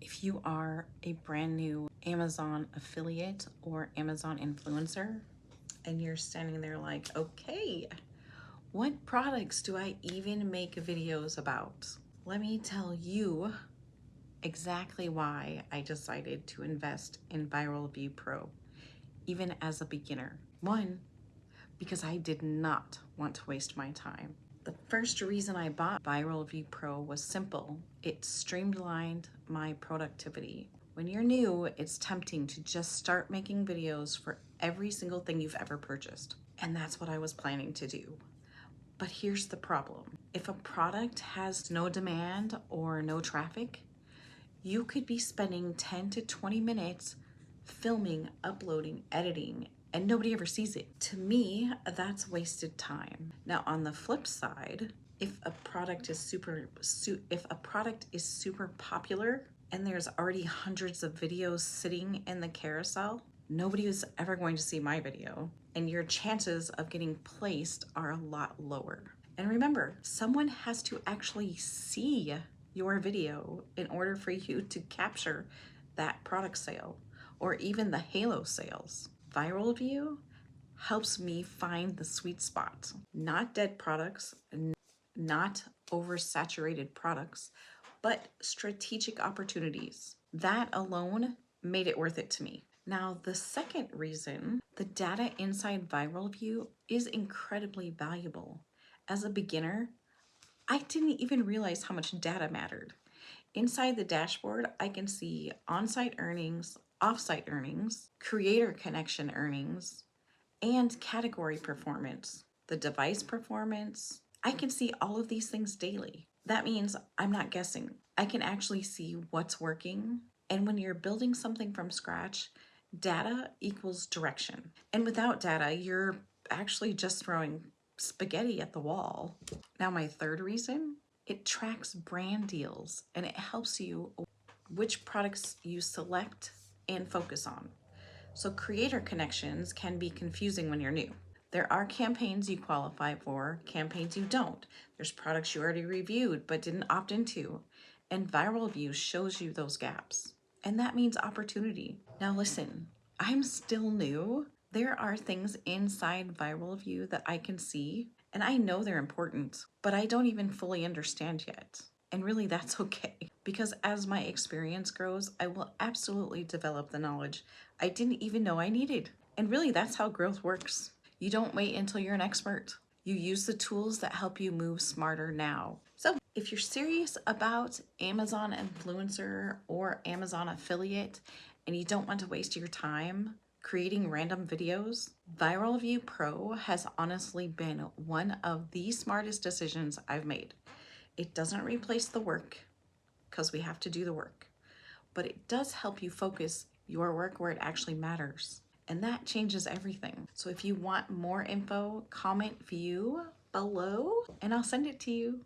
If you are a brand new Amazon affiliate or Amazon influencer and you're standing there like, okay, what products do I even make videos about? Let me tell you exactly why I decided to invest in Viral Vue Pro, even as a beginner. One, because I did not want to waste my time. The first reason I bought Viral Vue Pro was simple. It streamlined my productivity. When you're new, it's tempting to just start making videos for every single thing you've ever purchased. And that's what I was planning to do. But here's the problem. If a product has no demand or no traffic, you could be spending 10 to 20 minutes filming, uploading, editing, and nobody ever sees it. To me, that's wasted time. Now, on the flip side, if a product is super popular and there's already hundreds of videos sitting in the carousel, nobody is ever going to see my video, and your chances of getting placed are a lot lower. And remember, someone has to actually see your video in order for you to capture that product sale or even the halo sales. Viral Vue helps me find the sweet spot, not dead products, not oversaturated products, but strategic opportunities. That alone made it worth it to me. Now, the second reason, the data inside Viral Vue is incredibly valuable. As a beginner, I didn't even realize how much data mattered. Inside the dashboard, I can see on-site earnings, off-site earnings, creator connection earnings, and category performance, the device performance. I can see all of these things daily. That means I'm not guessing. I can actually see what's working. And when you're building something from scratch, data equals direction. And without data, you're actually just throwing spaghetti at the wall. Now, my third reason, it tracks brand deals and it helps you which products you select and focus on. So creator connections can be confusing when you're new. There are campaigns you qualify for, campaigns you don't. There's products you already reviewed but didn't opt into. And Viral Vue shows you those gaps. And that means opportunity. Now listen, I'm still new. There are things inside Viral Vue that I can see, and I know they're important, but I don't even fully understand yet. And really, that's okay, because as my experience grows, I will absolutely develop the knowledge I didn't even know I needed. And really, that's how growth works. You don't wait until you're an expert. You use the tools that help you move smarter now. So if you're serious about Amazon influencer or Amazon affiliate, and you don't want to waste your time creating random videos, Viral Vue Pro has honestly been one of the smartest decisions I've made. It doesn't replace the work, because we have to do the work, but it does help you focus your work where it actually matters. And that changes everything. So if you want more info, comment Vue below and I'll send it to you.